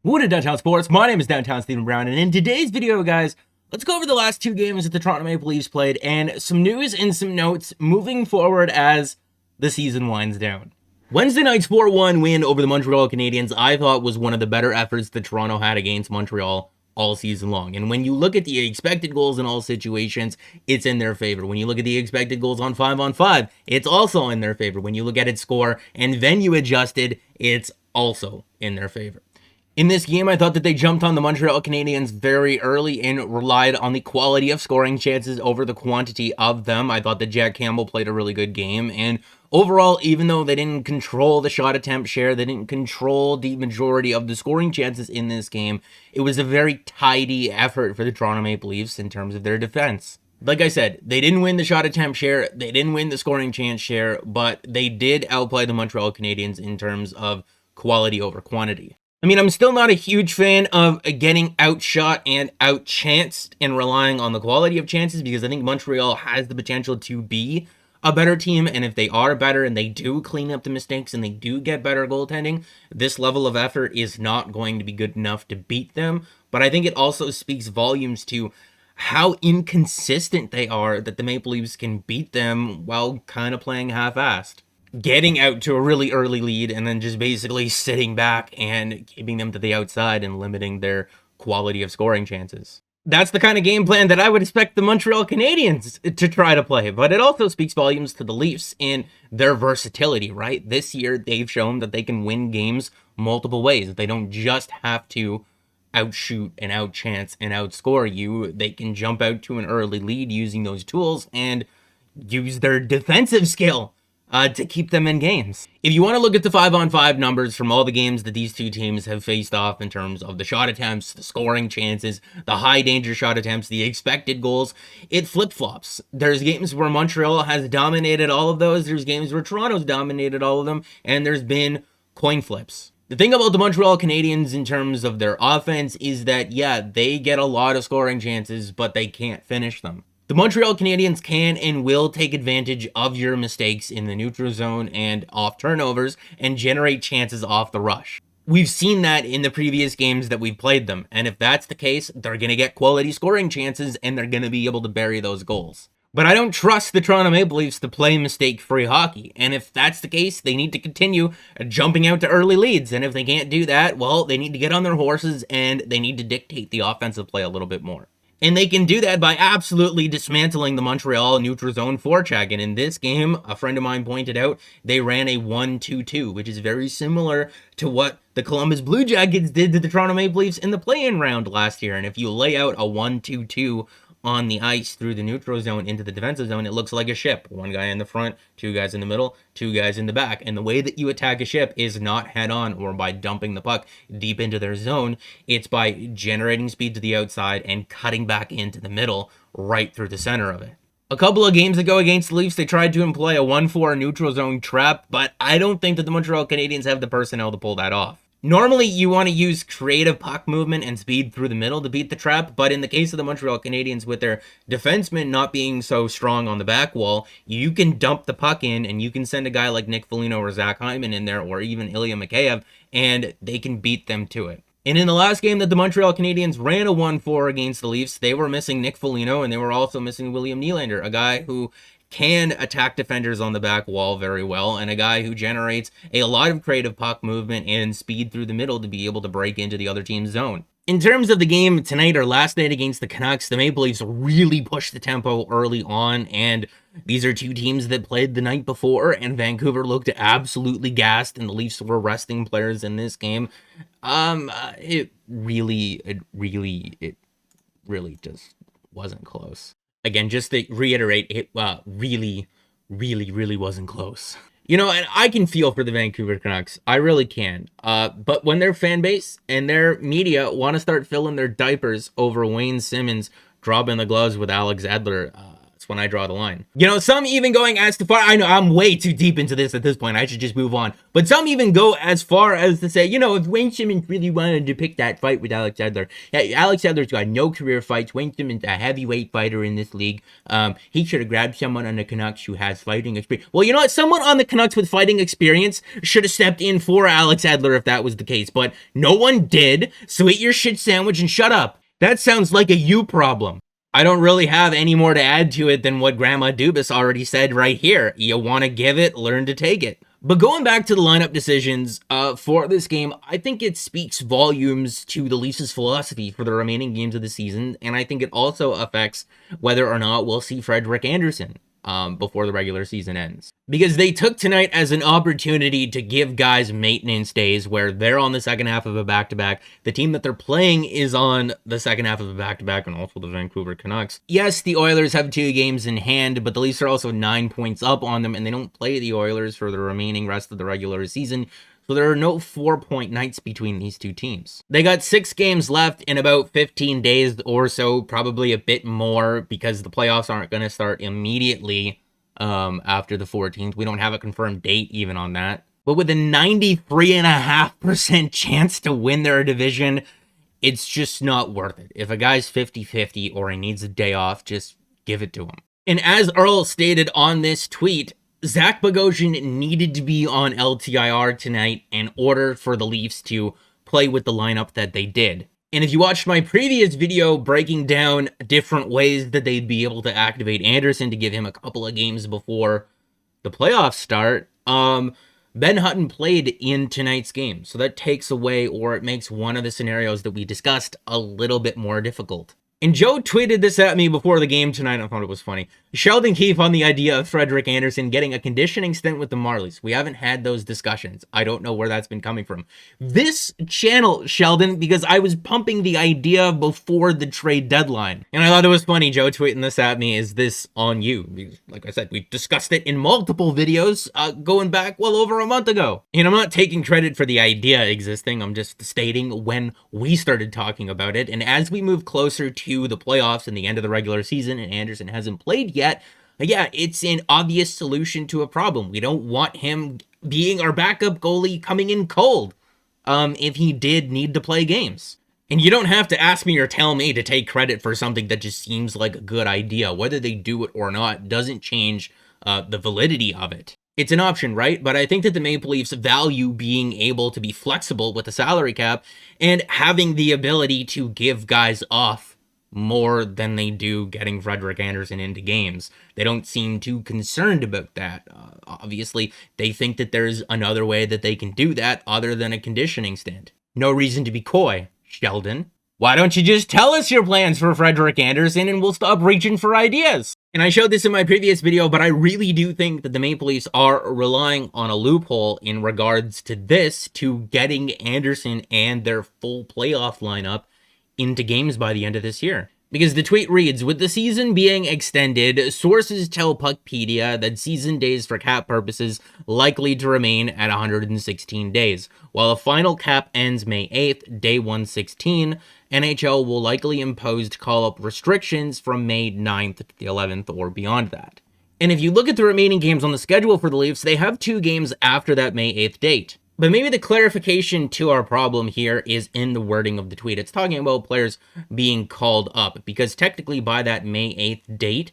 What is Downtown Sports? My name is Downtown Stephen Brown, and in today's video, guys, let's go over the last two games that the Toronto Maple Leafs played and some news and some notes moving forward as the season winds down. Wednesday night's 4-1 win over the Montreal Canadiens, I thought, was one of the better efforts that Toronto had against Montreal all season long. And when you look at the expected goals in all situations, it's in their favor. When you look at the expected goals on 5-on-5, it's also in their favor. When you look at its score and venue adjusted, it's also in their favor. In this game, I thought that they jumped on the Montreal Canadiens very early and relied on the quality of scoring chances over the quantity of them. I thought that Jack Campbell played a really good game. And overall, even though they didn't control the shot attempt share, they didn't control the majority of the scoring chances in this game, it was a very tidy effort for the Toronto Maple Leafs in terms of their defense. Like I said, they didn't win the shot attempt share, they didn't win the scoring chance share, but they did outplay the Montreal Canadiens in terms of quality over quantity. I mean, I'm still not a huge fan of getting outshot and outchanced and relying on the quality of chances, because I think Montreal has the potential to be a better team, and if they are better and they do clean up the mistakes and they do get better goaltending, this level of effort is not going to be good enough to beat them. But I think it also speaks volumes to how inconsistent they are that the Maple Leafs can beat them while kind of playing half-assed. Getting out to a really early lead and then just basically sitting back and keeping them to the outside and limiting their quality of scoring chances. That's the kind of game plan that I would expect the Montreal Canadiens to try to play, but it also speaks volumes to the Leafs in their versatility, right? This year, they've shown that they can win games multiple ways. They don't just have to outshoot and outchance and outscore you. They can jump out to an early lead using those tools and use their defensive skill to keep them in games. If you want to look at the 5-on-5 numbers from all the games that these two teams have faced off in terms of the shot attempts, the scoring chances, the high danger shot attempts, the expected goals, it flip-flops. There's games where Montreal has dominated all of those, there's games where Toronto's dominated all of them, and there's been coin flips. The thing about the Montreal Canadiens in terms of their offense is that, yeah, they get a lot of scoring chances, but they can't finish them. The Montreal Canadiens can and will take advantage of your mistakes in the neutral zone and off turnovers and generate chances off the rush. We've seen that in the previous games that we've played them, and if that's the case, they're going to get quality scoring chances and they're going to be able to bury those goals. But I don't trust the Toronto Maple Leafs to play mistake-free hockey, and if that's the case, they need to continue jumping out to early leads, and if they can't do that, well, they need to get on their horses and they need to dictate the offensive play a little bit more. And they can do that by absolutely dismantling the Montreal neutral zone forecheck. And in this game, a friend of mine pointed out, they ran a 1-2-2, which is very similar to what the Columbus Blue Jackets did to the Toronto Maple Leafs in the play-in round last year. And if you lay out a 1-2-2 on the ice through the neutral zone into the defensive zone, it looks like a ship. One guy in the front, two guys in the middle, two guys in the back. And the way that you attack a ship is not head-on or by dumping the puck deep into their zone. It's by generating speed to the outside and cutting back into the middle right through the center of it. A couple of games ago against the Leafs, they tried to employ a 1-4 neutral zone trap, but I don't think that the Montreal Canadiens have the personnel to pull that off. Normally, you want to use creative puck movement and speed through the middle to beat the trap, but in the case of the Montreal Canadiens, with their defensemen not being so strong on the back wall, you can dump the puck in and you can send a guy like Nick Foligno or Zach Hyman in there, or even Ilya Mikheyev, and they can beat them to it. And in the last game that the Montreal Canadiens ran a 1-4 against the Leafs, they were missing Nick Foligno and they were also missing William Nylander, a guy who can attack defenders on the back wall very well, and a guy who generates a lot of creative puck movement and speed through the middle to be able to break into the other team's zone. In terms of the game tonight or last night against the Canucks, the Maple Leafs really pushed the tempo early on, and these are two teams that played the night before, and Vancouver looked absolutely gassed, and the Leafs were resting players in this game. It really just wasn't close. Again, just to reiterate, it really wasn't close. You know, and I can feel for the Vancouver Canucks. I really can. But when their fan base and their media want to start filling their diapers over Wayne Simmons dropping the gloves with Alex Edler, as when I draw the line. You know, some even going as far, I know I'm way too deep into this at this point, I should just move on. But some even go as far as to say, you know, if Wayne Simmonds really wanted to pick that fight with Alex Edler, yeah, Alex Edler's got no career fights. Wayne Simmonds, a heavyweight fighter in this league. He should have grabbed someone on the Canucks who has fighting experience. Well, you know what? Someone on the Canucks with fighting experience should have stepped in for Alex Edler if that was the case. But no one did. So eat your shit sandwich and shut up. That sounds like a you problem. I don't really have any more to add to it than what Grandma Dubas already said right here. You want to give it, learn to take it. But going back to the lineup decisions for this game, I think it speaks volumes to the Leafs' philosophy for the remaining games of the season, and I think it also affects whether or not we'll see Frederik Andersen before the regular season ends. Because they took tonight as an opportunity to give guys maintenance days where they're on the second half of a back-to-back. The team that they're playing is on the second half of a back-to-back, and also the Vancouver Canucks. Yes, the Oilers have 2 games in hand, but the Leafs are also 9 points up on them, and they don't play the Oilers for the remaining rest of the regular season. So there are no 4-point nights between these two teams. They got 6 games left in about 15 days or so, probably a bit more, because the playoffs aren't going to start immediately after the 14th. We don't have a confirmed date even on that. But with a 93.5% chance to win their division, it's just not worth it. If a guy's 50-50 or he needs a day off, just give it to him. And as Earl stated on this tweet, Zach Bogosian needed to be on LTIR tonight in order for the Leafs to play with the lineup that they did. And if you watched my previous video breaking down different ways that they'd be able to activate Andersen to give him a couple of games before the playoffs start, Ben Hutton played in tonight's game. So that takes away, or it makes one of the scenarios that we discussed a little bit more difficult. And Joe tweeted this at me before the game tonight. I thought it was funny. Sheldon Keefe on the idea of Frederik Andersen getting a conditioning stint with the Marlies. We haven't had those discussions. I don't know where that's been coming from. This channel, Sheldon, because I was pumping the idea before the trade deadline. And I thought it was funny, Joe tweeting this at me. Is this on you? Because, like I said, we discussed it in multiple videos going back well over a month ago. And I'm not taking credit for the idea existing. I'm just stating when we started talking about it. And as we move closer to the playoffs and the end of the regular season and Andersen hasn't played yet, yeah, it's an obvious solution to a problem. We don't want him being our backup goalie coming in cold if he did need to play games. And you don't have to ask me or tell me to take credit for something that just seems like a good idea. Whether they do it or not doesn't change the validity of it. It's an option, right? But I think that the Maple Leafs value being able to be flexible with the salary cap and having the ability to give guys off more than they do getting Frederik Andersen into games. They don't seem too concerned about that. Obviously, they think that there's another way that they can do that other than a conditioning stint. No reason to be coy, Sheldon. Why don't you just tell us your plans for Frederik Andersen and we'll stop reaching for ideas? And I showed this in my previous video, but I really do think that the Maple Leafs are relying on a loophole in regards to this, to getting Andersen and their full playoff lineup into games by the end of this year. Because the tweet reads, with the season being extended, sources tell Puckpedia that season days for cap purposes likely to remain at 116 days. While the final cap ends May 8th, day 116, NHL will likely impose call-up restrictions from May 9th to the 11th or beyond that. And if you look at the remaining games on the schedule for the Leafs, they have 2 games after that May 8th date. But maybe the clarification to our problem here is in the wording of the tweet. It's talking about players being called up, because technically by that May 8th date,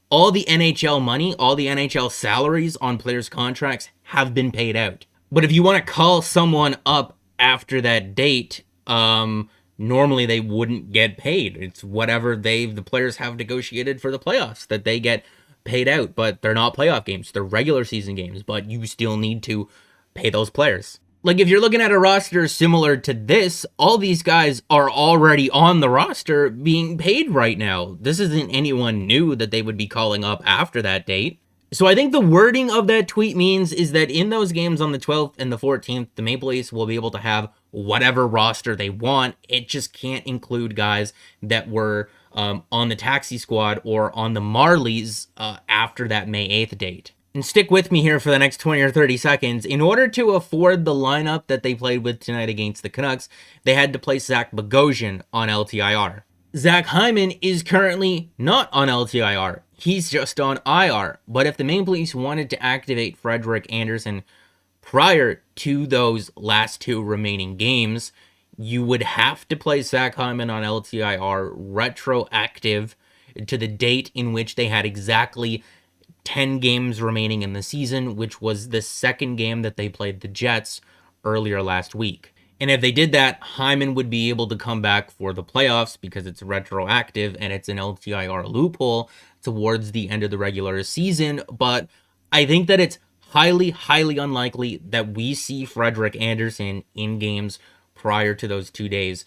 all the NHL money, all the NHL salaries on players' contracts have been paid out. But if you want to call someone up after that date, normally they wouldn't get paid. It's whatever the players have negotiated for the playoffs that they get paid out. But they're not playoff games, they're regular season games, but you still need to pay those players. Like, if you're looking at a roster similar to this, all these guys are already on the roster being paid right now. This isn't anyone new that they would be calling up after that date. So I think the wording of that tweet means is that in those games on the 12th and the 14th, the Maple Leafs will be able to have whatever roster they want. It just can't include guys that were on the taxi squad or on the Marlies after that May 8th date. And stick with me here for the next 20 or 30 seconds. In order to afford the lineup that they played with tonight against the Canucks, they had to place Zach Bogosian on LTIR. Zach Hyman is currently not on LTIR. he's just on IR. But if the Maple Leafs wanted to activate Frederik Andersen prior to those last 2 remaining games, you would have to play Zach Hyman on LTIR retroactive to the date in which they had exactly 10 games remaining in the season, which was the second game that they played the Jets earlier last week. And if they did that, Hyman would be able to come back for the playoffs because it's retroactive and it's an LTIR loophole towards the end of the regular season. But I think that it's highly, highly unlikely that we see Frederik Andersen in games prior to those 2 days,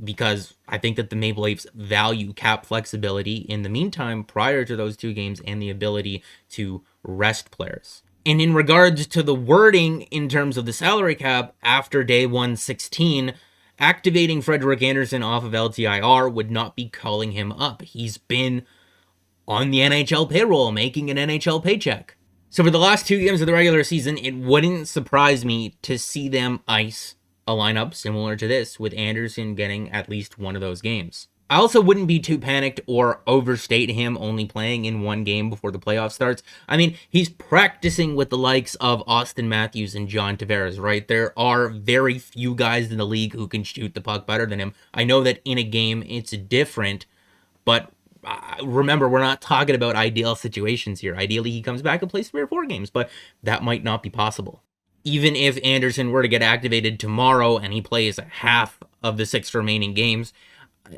because I think that the Maple Leafs value cap flexibility in the meantime prior to those 2 games and the ability to rest players. And in regards to the wording in terms of the salary cap after day 116, activating Frederik Andersen off of LTIR would not be calling him up. He's been on the NHL payroll, making an NHL paycheck. So for the last 2 games of the regular season, it wouldn't surprise me to see them ice a lineup similar to this, with Andersen getting at least one of those games. I also wouldn't be too panicked or overstate him only playing in 1 game before the playoff starts. I mean, he's practicing with the likes of Auston Matthews and John Tavares, right? There are very few guys in the league who can shoot the puck better than him. I know that in a game it's different, but remember, we're not talking about ideal situations here. Ideally, he comes back and plays 3 or 4 games, but that might not be possible. Even if Andersen were to get activated tomorrow and he plays half of the 6 remaining games,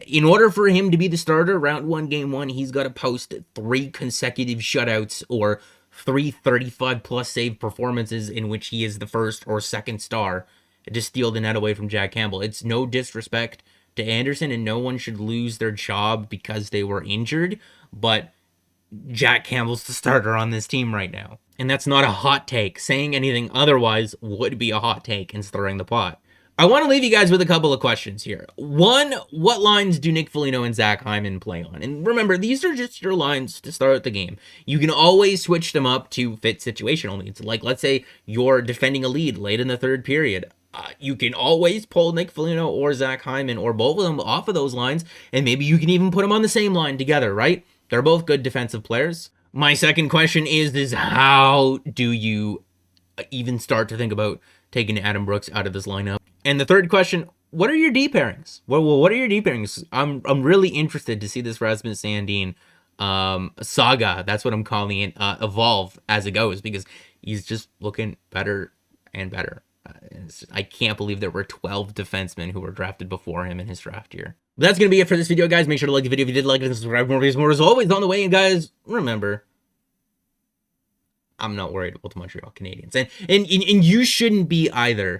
in order for him to be the starter round 1, game 1, he's got to post 3 consecutive shutouts or 3 35-plus save performances in which he is the first or second star to steal the net away from Jack Campbell. It's no disrespect to Andersen, and no one should lose their job because they were injured, but Jack Campbell's the starter on this team right now. And that's not a hot take. Saying anything otherwise would be a hot take and stirring the pot. I want to leave you guys with a couple of questions here. 1, what lines do Nick Foligno and Zach Hyman play on? And remember, these are just your lines to start the game. You can always switch them up to fit situational needs. Like, let's say you're defending a lead late in the 3rd period. You can always pull Nick Foligno or Zach Hyman or both of them off of those lines, and maybe you can even put them on the same line together, right? They're both good defensive players. My second question is how do you even start to think about taking Adam Brooks out of this lineup? And the third question, what are your D pairings? Well, what are your D pairings? I'm really interested to see this Rasmus Sandin saga, that's what I'm calling it, evolve as it goes, because he's just looking better and better. I can't believe there were 12 defensemen who were drafted before him in his draft year. But that's going to be it for this video, guys. Make sure to like the video if you did like it, and subscribe for more videos. More is always on the way. And guys, remember, I'm not worried about the Montreal Canadiens. And you shouldn't be either.